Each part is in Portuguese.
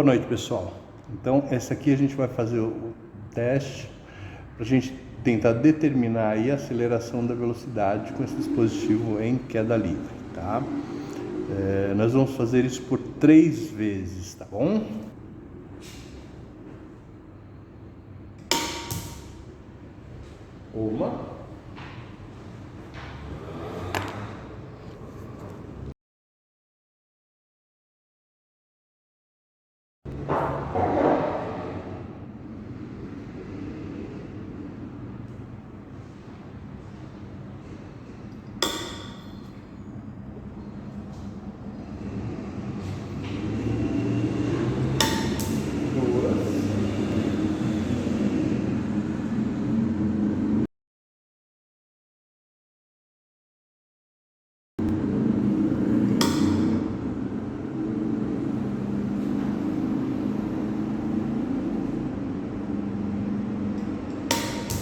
Boa noite, pessoal. Então, essa aqui a gente vai fazer o teste para a gente tentar determinar aí a aceleração da velocidade com esse dispositivo em queda livre, tá? Nós vamos fazer isso por 3 vezes, tá bom? Uma.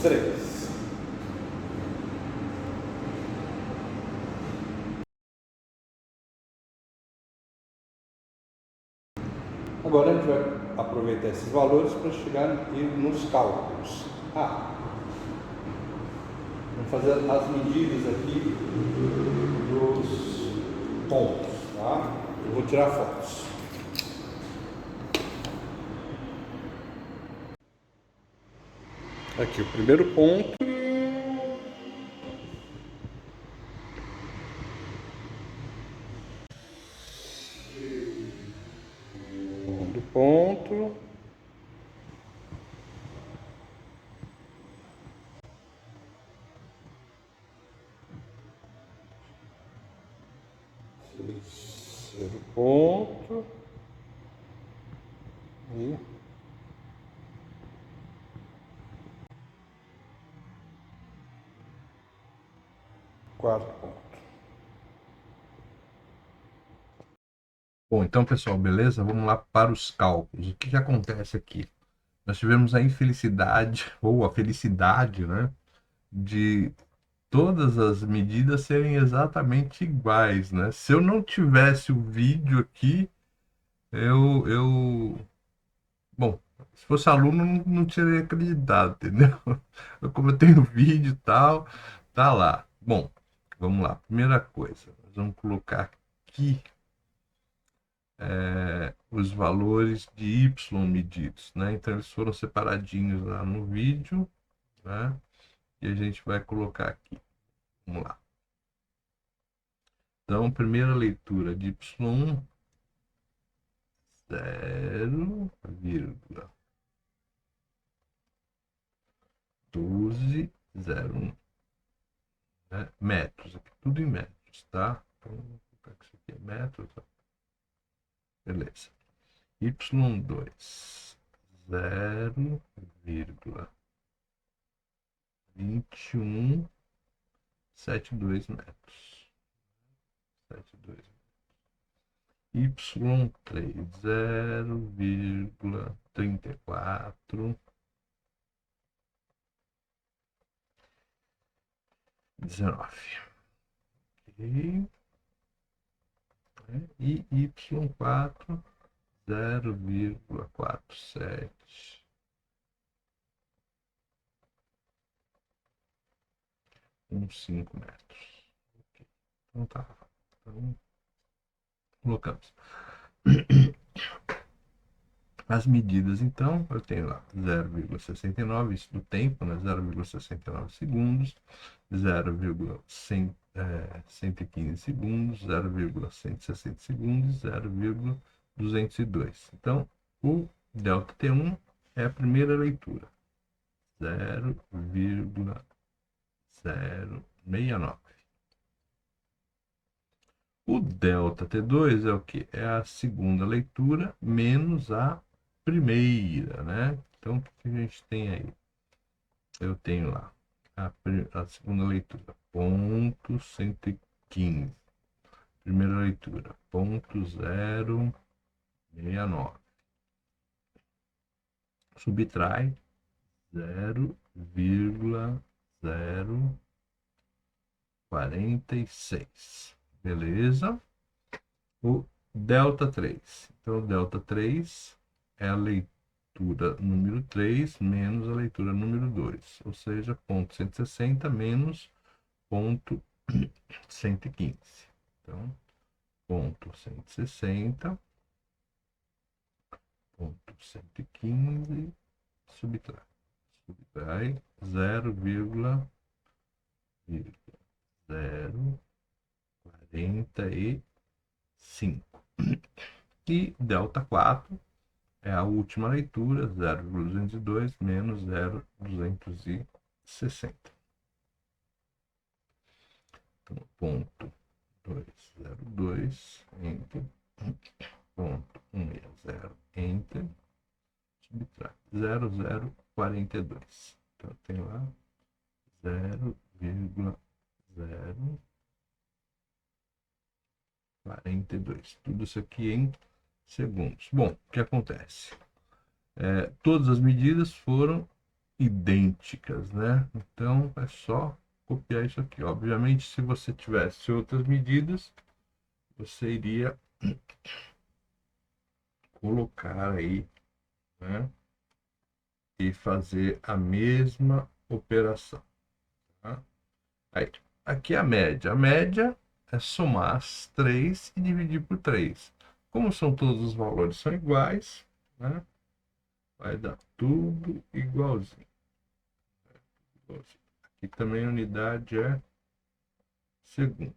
Três. Agora a gente vai aproveitar esses valores para chegar nos cálculos. Vamos fazer as medidas aqui dos pontos, tá? Eu vou tirar fotos. Aqui o primeiro ponto. Segundo ponto. Terceiro ponto. E quarto ponto. Bom, então, pessoal, beleza? Vamos lá para os cálculos. O que acontece aqui? Nós tivemos a infelicidade, ou a felicidade, né, de todas as medidas serem exatamente iguais, né? Se eu não tivesse o vídeo aqui, bom, se fosse aluno, não teria acreditado, entendeu? Como eu tenho vídeo e tal, tá lá. Bom, vamos lá. Primeira coisa, nós vamos colocar aqui os valores de Y medidos, né? Então, eles foram separadinhos lá no vídeo, né? E a gente vai colocar aqui. Vamos lá. Então, primeira leitura de Y1, 0,1201, né? Metros, aqui tudo em metros, tá? Então, vou colocar que isso aqui é metros, tá? Beleza. Y2, 0,2172 metros. 72. Y3, 0,3419. Ok. E Y4, 0,47. 5 metros. Okay. Então tá. Então, colocamos as medidas. Então, eu tenho lá 0,69, isso do tempo, né? 0,69 segundos, 0,115 segundos, 0,160 segundos, 0,202. Então, o delta T1 é a primeira leitura, 0,069. O delta T2 é o que? É a segunda leitura menos a primeira, né? Então, o que a gente tem aí? Eu tenho lá a segunda leitura, ponto 115. Primeira leitura, ponto 069. Subtrai 0,046. Beleza? O delta 3. Então, o delta 3 é a leitura número 3 menos a leitura número 2, ou seja, ponto 160 menos ponto 115. Então, ponto 160, ponto 115, subtrai 0,045. E delta 4 é a última leitura, 0,202 menos 0,260. Então, ponto 202, enter, ponto 160, enter, subtrai 0,042. Então, tem lá 0,042. Tudo isso aqui em segundos. Bom, o que acontece? Todas as medidas foram idênticas, né? Então, é só copiar isso aqui. Obviamente, se você tivesse outras medidas, você iria colocar aí, né? E fazer a mesma operação, tá? Aí, aqui é a média. A média é somar as 3 e dividir por 3. Como são todos os valores são iguais, né? Vai dar tudo igualzinho. Aqui também a unidade é segundos.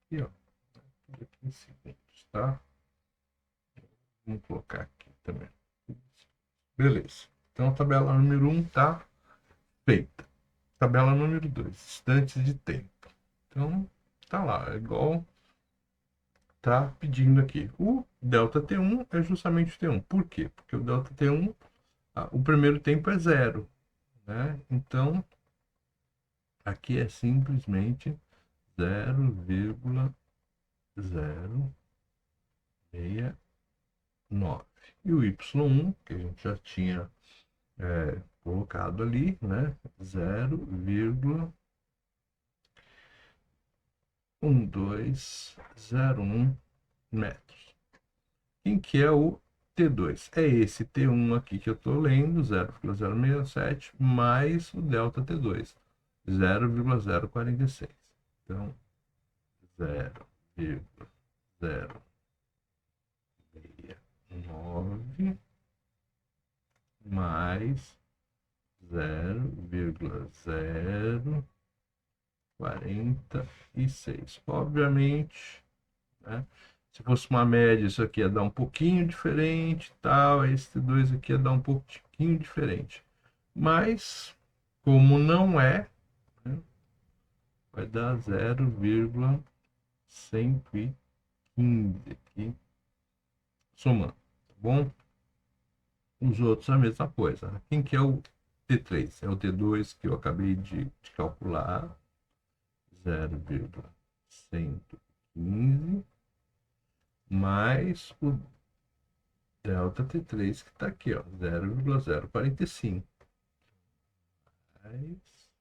Aqui, ó. Tudo aqui em segundos, tá? Vamos colocar aqui também. Beleza. Então a tabela número 1 tá feita. Tabela número 2, instantes de tempo. Então, tá lá, é igual tá pedindo aqui. O delta T1 é justamente o T1. Por quê? Porque o delta T1, o primeiro tempo é 0, né? Então, aqui é simplesmente 0,069. E o Y1, que a gente já tinha colocado ali, né? 0,1201 metros. Quem que é o T2? É esse T1 aqui que eu estou lendo, 0,067, mais o delta T2, 0,046. Então, 0,069 mais 0,046. Obviamente, né? Se fosse uma média, isso aqui ia dar um pouquinho diferente, tal. Esse T2 aqui ia dar um pouquinho diferente. Mas, como não é, né, vai dar 0,115 aqui, somando, tá bom? Os outros a mesma coisa. Quem que é o T3? É o T2 que eu acabei de calcular, 0,115 mais o delta T3 que está aqui, ó, 0,045 mais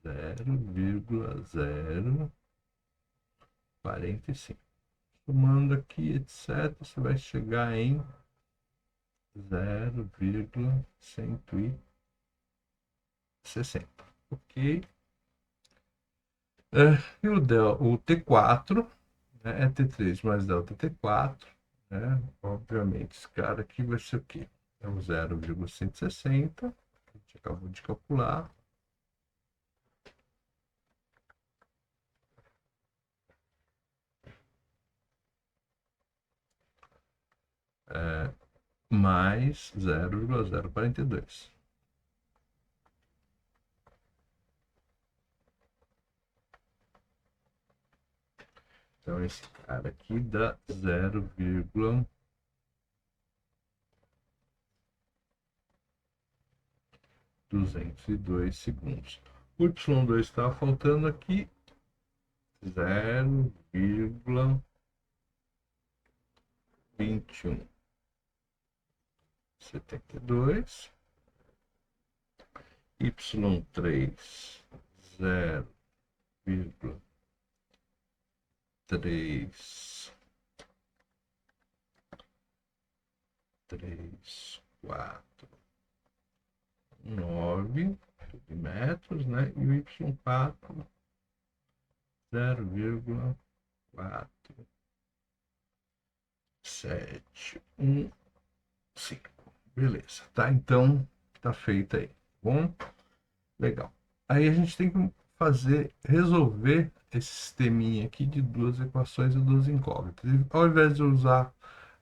0,045. Somando aqui, etc., você vai chegar em 0,160. Ok? E o T4, né, é T3 mais delta T4, né? Obviamente, esse cara aqui vai ser o quê? É o 0,160, que a gente acabou de calcular. Mais 0,042. Então, esse cara aqui dá 0,202 segundos. O Y2 está faltando aqui 0,2172. Y3, 0,3 3, 4, 9 metros, né? E o y4, 0,4, 7, 1, 5. Beleza, tá? Então, tá feito aí. Bom, legal. Aí a gente tem que resolver esse sisteminha aqui de duas equações e duas incógnitas. E ao invés de usar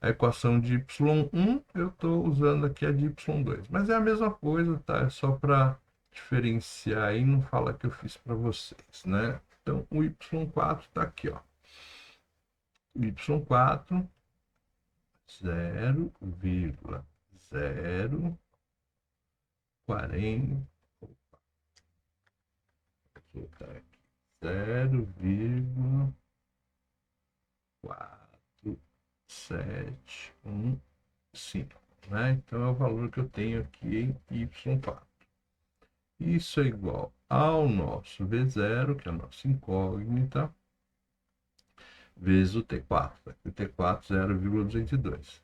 a equação de y1, eu estou usando aqui a de y2. Mas é a mesma coisa, tá? É só para diferenciar aí, não fala que eu fiz para vocês, né? Então, o y4 está aqui, ó. y4, 0,040, vou botar aqui, 0,471,5, né? Então é o valor que eu tenho aqui em y4. Isso é igual ao nosso V0, que é a nossa incógnita, vezes o T4. O T4, 0,202.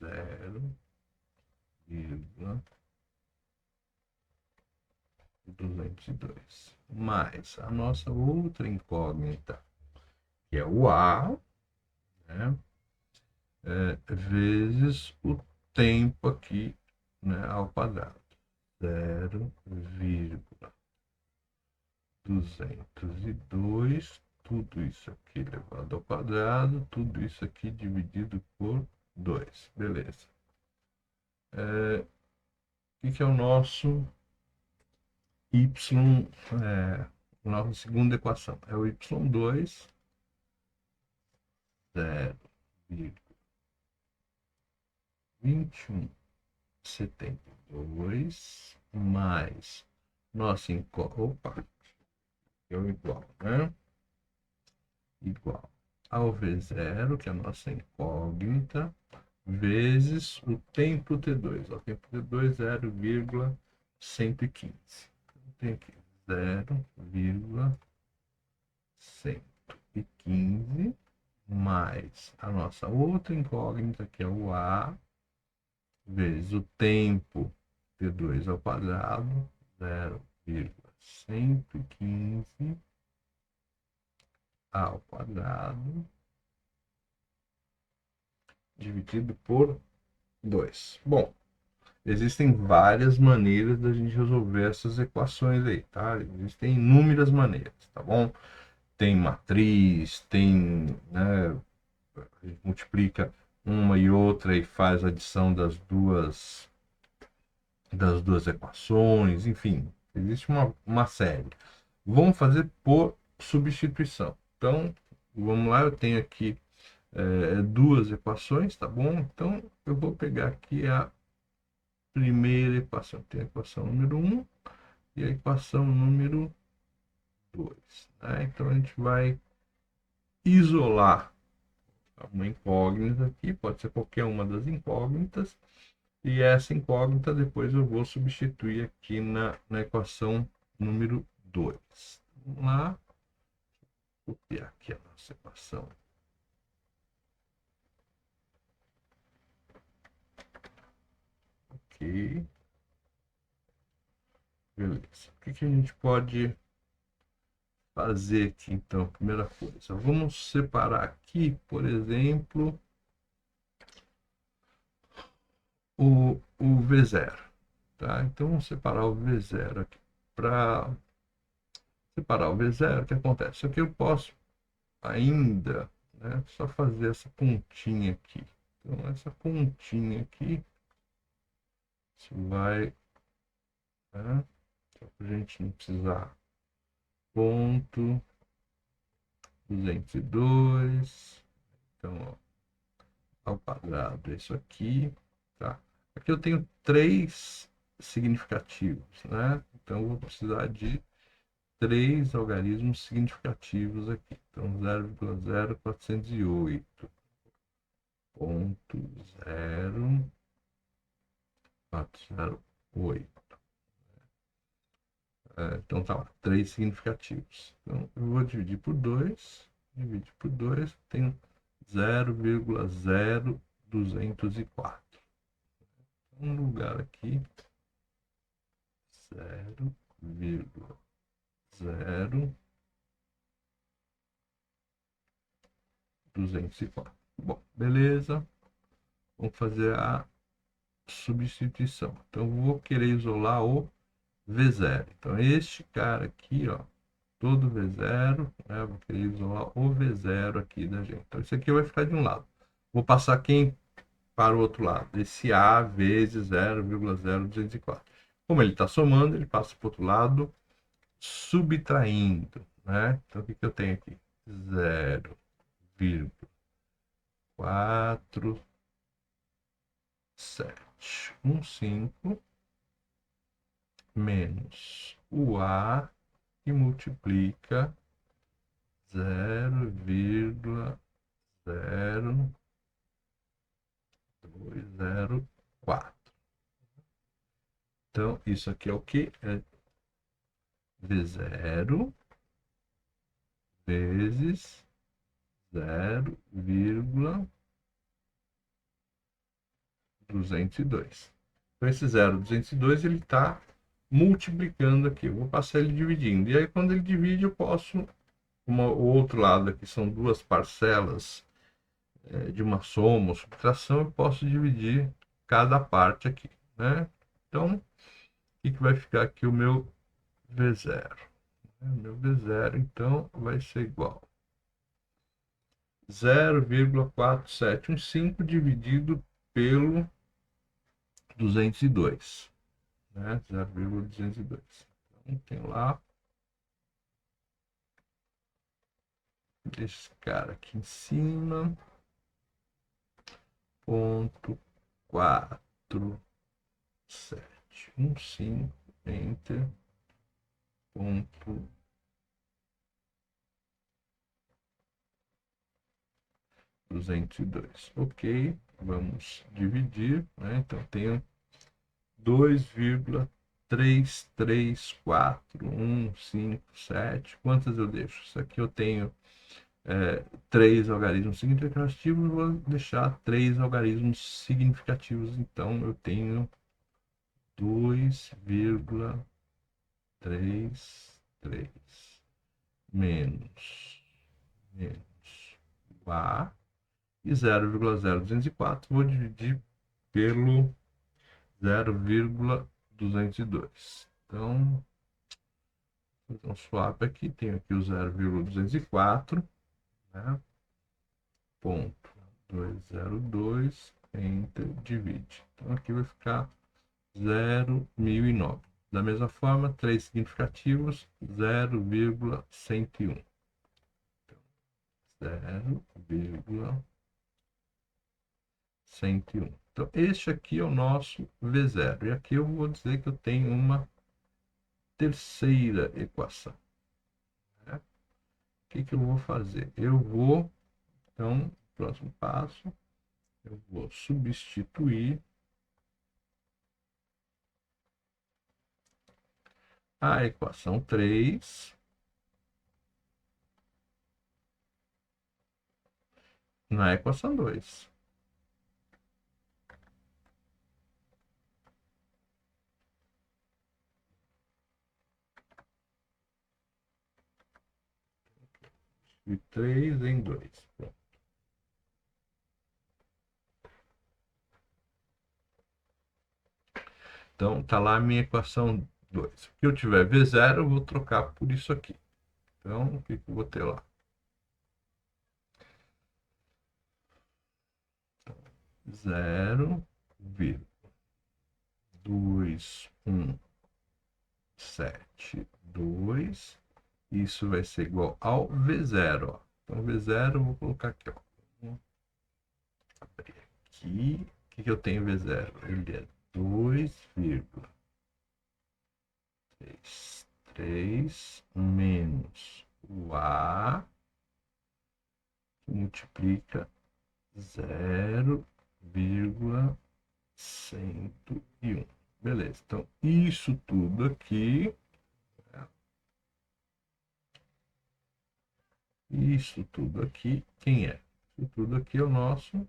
0,202. Mais a nossa outra incógnita, que é o A, né? Vezes o tempo aqui, né, ao quadrado. 0,202, tudo isso aqui elevado ao quadrado, tudo isso aqui dividido por 2. Beleza. O que é o nosso y, nossa segunda equação? É o y2, 0,2172 mais nossa incógnita, é o igual, né? Igual ao V0, que é a nossa incógnita, vezes o tempo T2. O tempo T2, 0,115. Tem aqui 0,115 mais a nossa outra incógnita, que é o A, vezes o tempo T2 ao quadrado, 0,115 ao quadrado, dividido por 2. Bom, existem várias maneiras da gente resolver essas equações aí, tá? Existem inúmeras maneiras, tá bom? Tem matriz, tem, né, a gente multiplica uma e outra e faz a adição das duas equações, enfim, existe uma série. Vamos fazer por substituição. Então, vamos lá, eu tenho aqui duas equações, tá bom? Então, eu vou pegar aqui a primeira equação. Tem a equação número 1 e a equação número 2. Né? Então, a gente vai isolar uma incógnita aqui, pode ser qualquer uma das incógnitas, e essa incógnita depois eu vou substituir aqui na equação número 2. Vamos lá, copiar aqui a nossa equação. Ok. Beleza. O que a gente pode fazer aqui, então? Primeira coisa, vamos separar aqui, por exemplo, o V0. Tá? Então, vamos separar o V0 aqui. Para separar o V0, o que acontece? Isso aqui eu posso ainda, né, só fazer essa pontinha aqui. Então, essa pontinha aqui, isso vai, né, para a gente não precisar, ponto 202, então, ó, ao quadrado, isso aqui, tá? Aqui eu tenho 3 significativos, né? Então, eu vou precisar de 3 algarismos significativos aqui. Então, 0,0408. Então, tá lá, 3 significativos. Então, eu vou dividir por 2. Dividir por 2, tenho 0,0204. um lugar aqui, 0,0204. Bom, beleza. Vamos fazer a substituição. Então, vou querer isolar o V0. Então, este cara aqui, ó, todo V0, né? Vou querer isolar o V0 aqui da gente. Então, isso aqui vai ficar de um lado. Vou passar quem para o outro lado? Esse A vezes 0,0204. Como ele está somando, ele passa para o outro lado, subtraindo, né? Então, o que eu tenho aqui? 0,4715 menos o A que multiplica 0,0204. Então, isso aqui é o que? É V0 vezes 0,202. Então, esse 0,202 ele está multiplicando aqui. Eu vou passar ele dividindo. E aí, quando ele divide, eu posso... o outro lado aqui são duas parcelas de uma soma ou subtração. Eu posso dividir cada parte aqui, né? Então, o que vai ficar aqui? O meu V0. Meu V0, então, vai ser igual 0,4715 dividido pelo 202, né? 0,202. Então, tem lá esse cara aqui em cima, ponto 4715, enter, ponto 202. Ok, vamos dividir, né? Então, tenho 2,334157. Quantas eu deixo? Isso aqui eu tenho 3 algarismos significativos, vou deixar 3 algarismos significativos. Então, eu tenho 2,33 menos o A e 0,0204 vou dividir pelo 0,202. Então, vou fazer um swap aqui. Tenho aqui o 0,204, né? Ponto 202, enter, divide. Então, aqui vai ficar 0.009. Da mesma forma, 3 significativos, 0,101. 0,101. Então, este aqui é o nosso V0. E aqui eu vou dizer que eu tenho uma terceira equação, né? O que eu vou fazer? Eu vou, então, próximo passo, eu vou substituir a equação 3 na equação 2. E 3 em 2. Pronto. Então, está lá a minha equação 2. Se eu tiver V0, eu vou trocar por isso aqui. Então, o que eu vou ter lá? 0,2172. Isso vai ser igual ao V0. Ó. Então, V0 eu vou colocar aqui. Ó. Vou abrir aqui. O que eu tenho V0? Ele é 2,33 menos o A que multiplica 0,101. Beleza, então isso tudo aqui, quem é? Isso tudo aqui é o nosso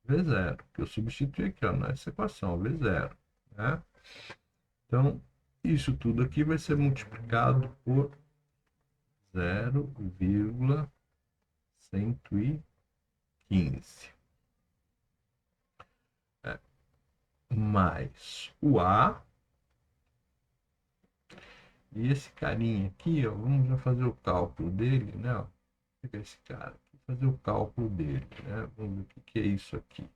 V0, que eu substituí aqui, ó, nessa equação, V0, né? Então, isso tudo aqui vai ser multiplicado por 0,115. Mais o A. E esse carinha aqui, ó, vamos já fazer o cálculo dele, né? Ó, pegar esse cara aqui, fazer o cálculo dele, né? Vamos ver o que é isso aqui.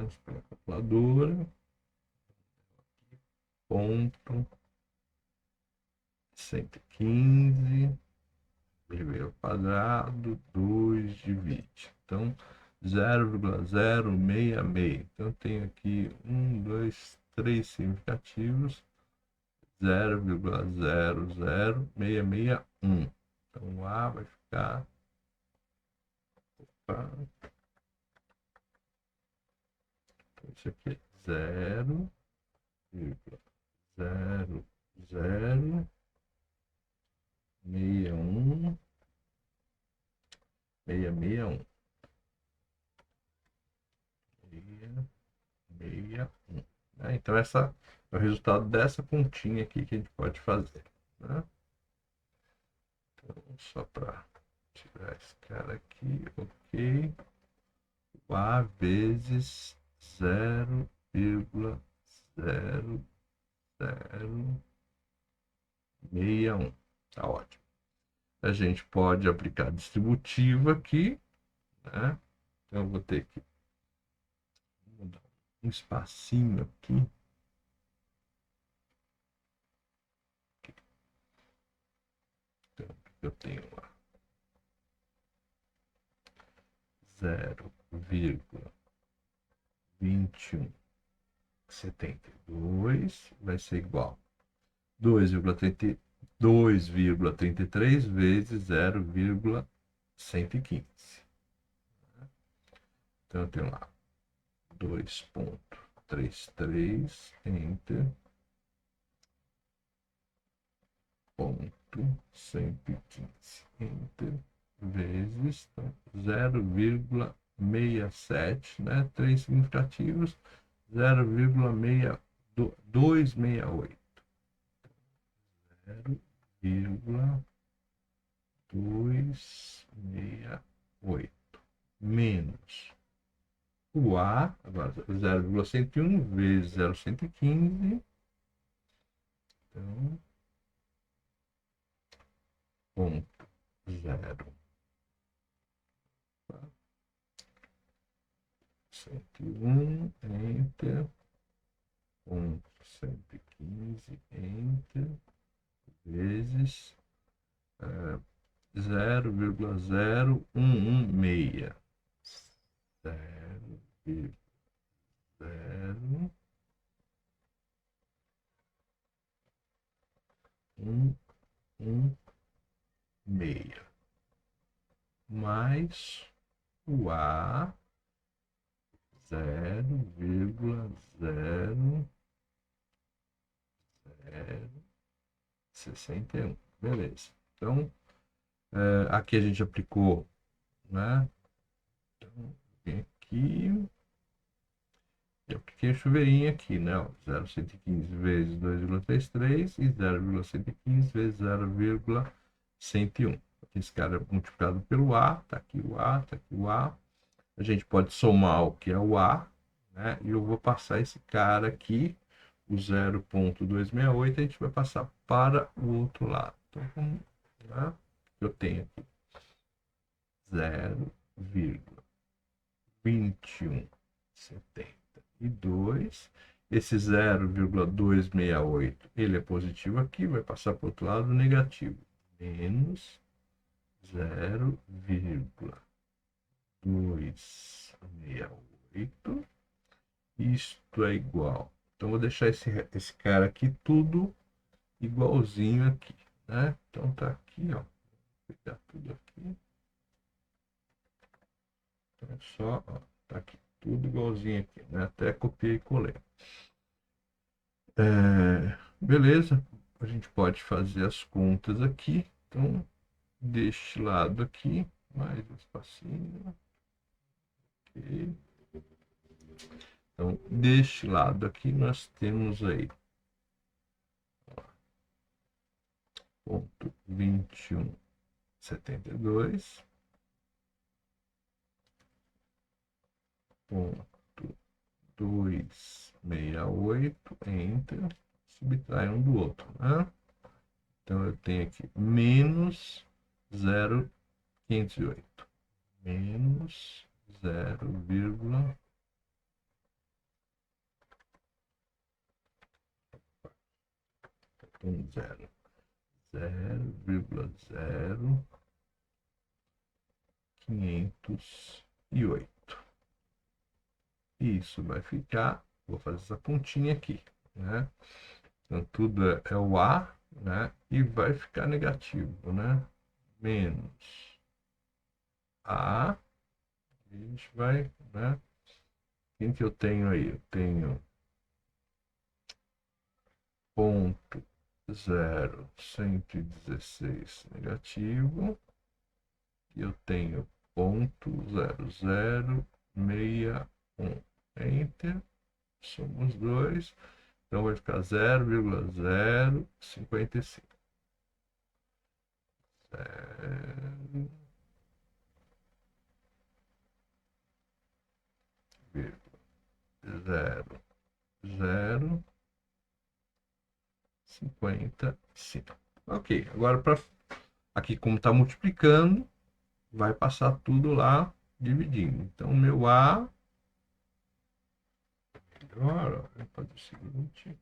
Espera a calculadora. Ponto 115 vezes ao quadrado, 2 divide. Então, 0,066. Então, eu tenho aqui 1, 2, 3 significativos. 0,00661. Então, o A vai ficar... Opa. Então, isso aqui é 0,0061. 661. Então, essa é o resultado dessa continha aqui que a gente pode fazer, né? Então, só para tirar esse cara aqui, ok. O A vezes 0,0061. Tá ótimo. A gente pode aplicar distributiva aqui, né? Então, eu vou ter que mudar um espacinho aqui. Então, eu tenho lá 0,2172 vai ser igual 2,33 vezes 0,115. Então, eu tenho lá 2,33 enter, ponto 115 enter, vezes 0,67, né? 3 significativos, 0,268. 0,268 menos o A, agora 0,101 vezes 0,115. Então, ponto 0. 101, enter, ponto 115, enter, vezes 0,0116. 0,0116 mais o A 0,0061. Beleza. Então, aqui a gente aplicou, né? Então, vem aqui. Eu apliquei o chuveirinho aqui, né? 0,115 vezes 2,33 e 0,115 vezes 0,101. Esse cara é multiplicado pelo A, tá aqui o A, tá aqui o A. A gente pode somar o que é o A, né? E eu vou passar esse cara aqui, o 0,268, a gente vai passar para o outro lado. Então, né? Eu tenho aqui 0,2172. Esse 0,268, ele é positivo aqui, vai passar para o outro lado negativo. Menos 0,268. Isto é igual. Então, vou deixar esse cara aqui tudo igualzinho aqui, né? Então, tá aqui, ó. Vou pegar tudo aqui. Então, é só, ó, tá aqui tudo igualzinho aqui, né? Até copiei e colei. Beleza. A gente pode fazer as contas aqui. Então, deste lado aqui, mais um espacinho. Ok. Então, deste lado aqui, nós temos aí ponto 21,72, ponto 268, enter, subtrai um do outro, né? Então, eu tenho aqui menos 0,508, menos 0,0 0,0508. Isso vai ficar, vou fazer essa pontinha aqui, né? Então, tudo é o A, né? E vai ficar negativo, né? Menos A, a gente vai, né? Quem que eu tenho aí? Eu tenho ponto 0,116 negativo, e eu tenho ponto 0061, enter, somos dois, então vai ficar 0,055. 0,055. Ok, agora para aqui, como está multiplicando, vai passar tudo lá dividindo. Então, meu A, agora, vou fazer o seguinte.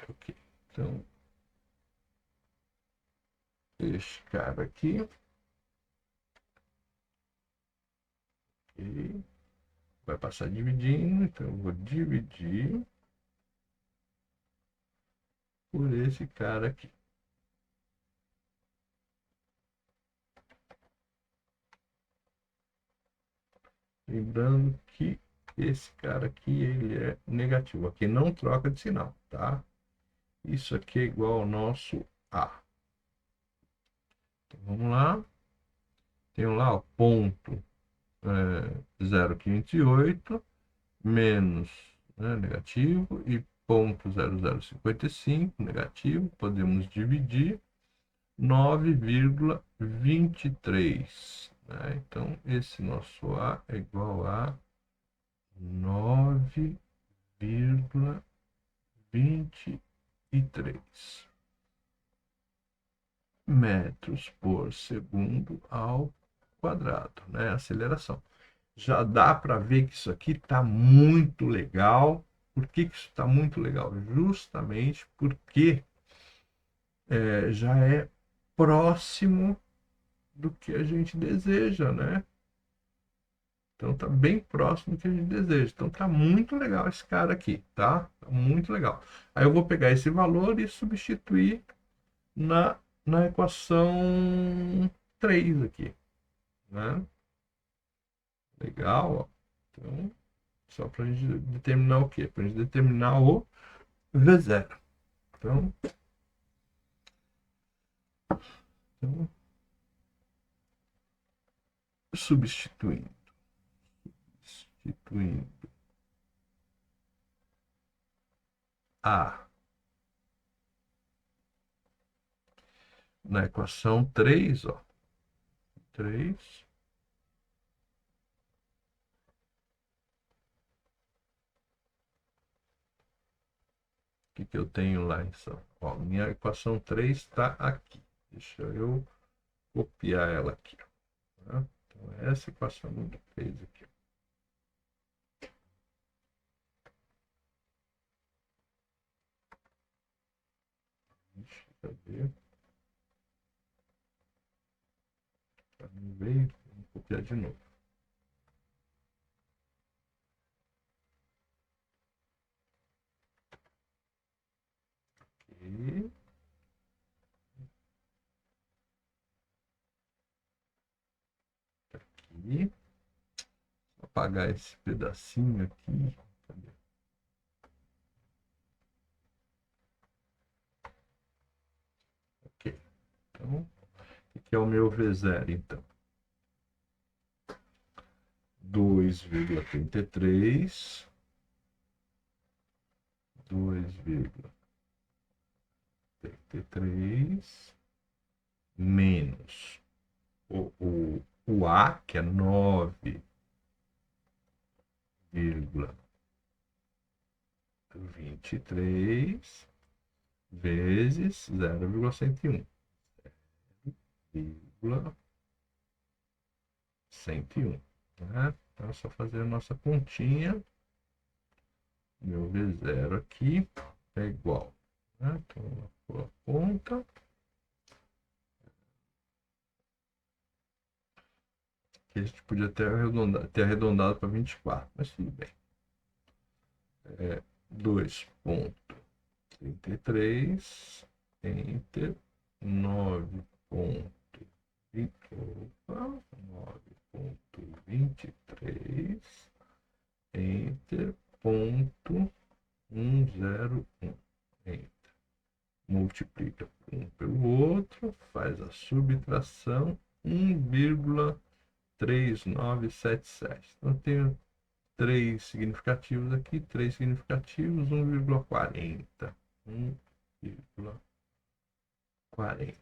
Ok, então, este cara aqui, okay, vai passar dividindo, então eu vou dividir por esse cara aqui. Lembrando que esse cara aqui, ele é negativo. Aqui não troca de sinal, tá? Isso aqui é igual ao nosso A. Então, vamos lá. Tenho lá o ponto 0,508 menos, né, negativo, e ponto 0,055 negativo. Podemos dividir 9,23. Né? Então, esse nosso A é igual a 9,23 metros por segundo ao quadrado, né? Aceleração. Já dá para ver que isso aqui está muito legal. Por que isso está muito legal? Justamente porque já é próximo do que a gente deseja, né? Então tá bem próximo do que a gente deseja. Então tá muito legal esse cara aqui, tá? Tá muito legal. Aí eu vou pegar esse valor e substituir na equação 3 aqui, né? Legal, ó. Então, só para a gente determinar o quê? Para a gente determinar o V0. Então, substituindo A na equação 3, ó. 3. O que eu tenho lá em São Paulo? Minha equação 3 está aqui. Deixa eu copiar ela aqui. Tá? Então, essa equação 3 aqui. Cadê? Não veio? Vou copiar de novo. Aqui. Aqui. apagar esse pedacinho aqui. Cadê? Ok. Então, o que é o meu V0, então? 2,33 menos o A, que é 9,23 vezes 0,101. 101, né? Então é só fazer a nossa continha. Meu V0 aqui é igual, né? Então vou a conta. Que a gente podia ter arredondado para 24, mas tudo bem. 2,33 enter 9,23 enter ponto 101 enter. Multiplica um pelo outro, faz a subtração 1,3977. Então tenho 3 significativos aqui, 3 significativos, 1,40. 1,40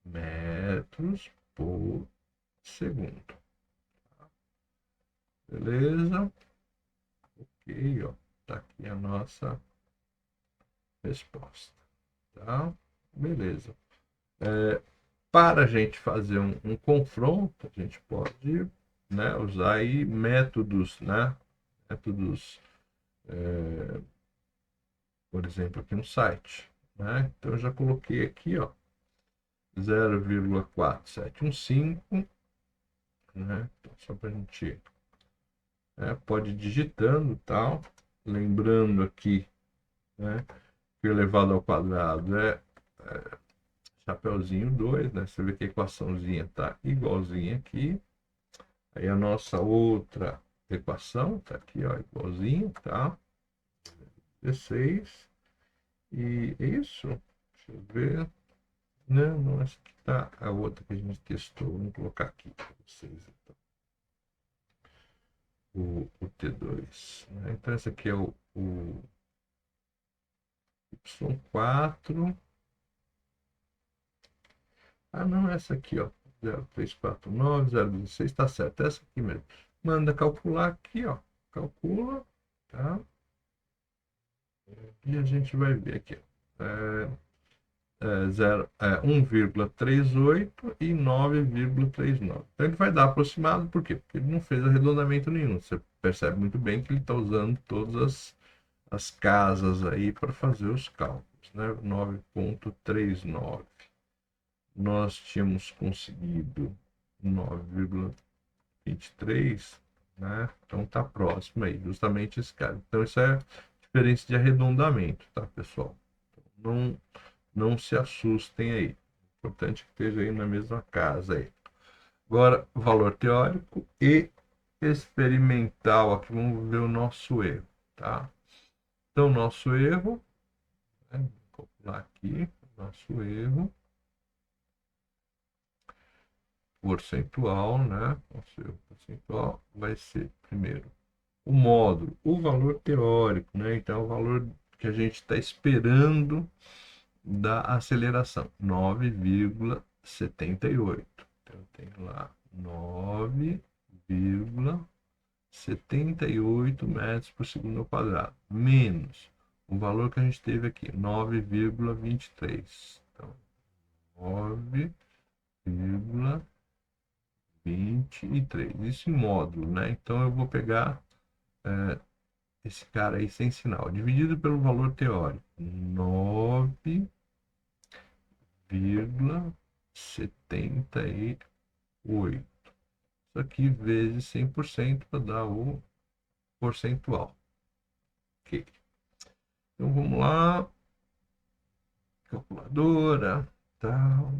metros por segundo. Beleza? Ok, ó. Tá aqui a nossa resposta. Tá? Beleza. Para a gente fazer um confronto, a gente pode, né, usar aí métodos, né? Métodos, por exemplo, aqui no site. Né? Então eu já coloquei aqui, ó, 0,4715, né? Então, só para a gente pode ir digitando, tal, lembrando aqui, né, que o elevado ao quadrado é chapeuzinho 2, né? Você vê que a equaçãozinha tá igualzinha aqui. Aí a nossa outra equação tá aqui, ó, igualzinho, tá? 16. E é isso. Deixa eu ver. Não, essa aqui tá a outra que a gente testou. Vamos colocar aqui para vocês, então. O T2. Né? Então, esse aqui é o Y4. Ah, não, essa aqui, ó. 0349, 016, tá certo. Essa aqui mesmo. Manda calcular aqui, ó. Calcula, tá? E a gente vai ver aqui, ó. 1,38 e 9,39. Então ele vai dar aproximado, por quê? Porque ele não fez arredondamento nenhum. Você percebe muito bem que ele está usando todas as casas aí para fazer os cálculos, né? 9,39. Nós tínhamos conseguido 9,23, né? Então tá próximo aí, justamente esse cara. Então isso é diferença de arredondamento, tá, pessoal? Não se assustem aí. Importante que esteja aí na mesma casa aí. Agora, valor teórico e experimental. Aqui vamos ver o nosso erro, tá? Então, nosso erro, né? Vou calcular aqui, nosso erro percentual, né? Nosso erro percentual vai ser, primeiro, o módulo, o valor teórico, né? Então, o valor que a gente está esperando da aceleração, 9,78. Então, eu tenho lá 9,78 metros por segundo ao quadrado, menos o valor que a gente teve aqui, 9,23. Então, 9,23. Isso em módulo, né? Então, eu vou pegar esse cara aí sem sinal, dividido pelo valor teórico, 9,78. Isso aqui vezes 100% para dar o percentual. Ok. Então vamos lá. Calculadora. Tal.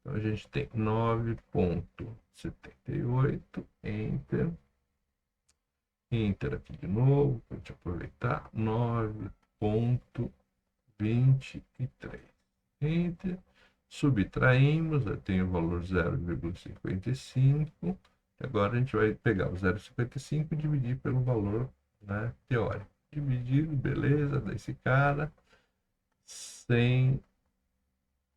Então a gente tem 9,78. Enter. Enter aqui de novo, para a gente aproveitar. 9,23. Enter. Subtraímos, eu tenho o valor 0,55. Agora a gente vai pegar o 0,55 e dividir pelo valor, né, teórico. Dividido, beleza, desse cara. 100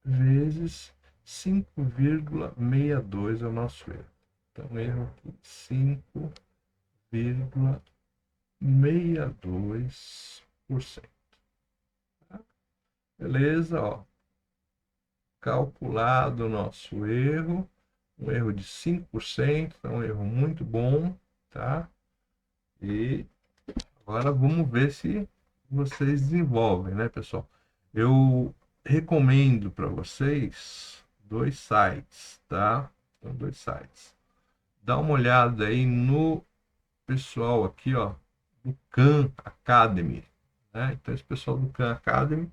vezes 5,62 é o nosso erro. Então, erro aqui, 5,62%. Tá? Beleza, ó. Calculado o nosso erro. Um erro de 5%, é um erro muito bom, tá? E agora vamos ver se vocês desenvolvem, né, pessoal? Eu recomendo para vocês dois sites, tá? Então, dois sites. Dá uma olhada aí no pessoal aqui, ó, do Khan Academy, né? Então, esse pessoal do Khan Academy,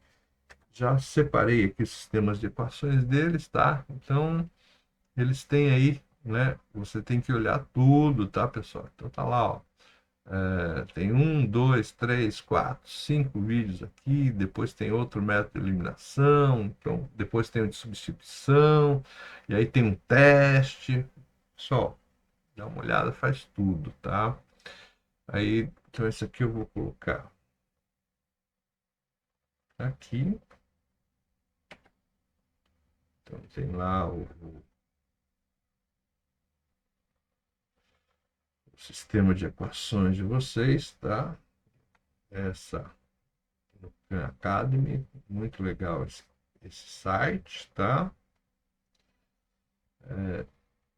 já separei aqui os sistemas de equações deles, tá? Então, eles têm aí, né? Você tem que olhar tudo, tá, pessoal? Então, tá lá, ó. Tem 1, 2, 3, 4, 5 vídeos aqui, depois tem outro método de eliminação, então depois tem o de substituição, e aí tem um teste. Só dá uma olhada, faz tudo, tá? Aí, então esse aqui eu vou colocar aqui. Então tem lá o sistema de equações de vocês, tá? Essa Academy, muito legal esse site, tá?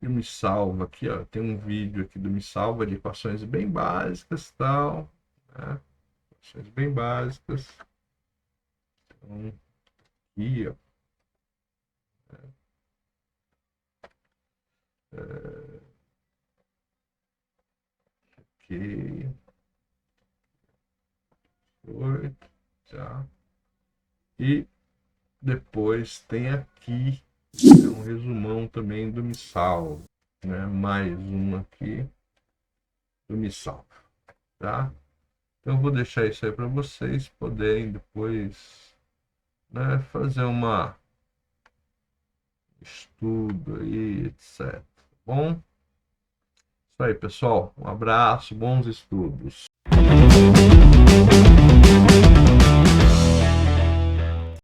Eu me salva aqui, ó. Tem um vídeo aqui do Me Salva de equações bem básicas, tal, né? Equações bem básicas. Então, aqui, ó. Ok. Foi, tá. E depois tem aqui um resumão também do Me Salva, né? Mais um aqui do Me Salva, tá? Então eu vou deixar isso aí para vocês poderem depois, né, fazer uma estudo aí, etc. Bom, isso aí, pessoal. Um abraço, bons estudos.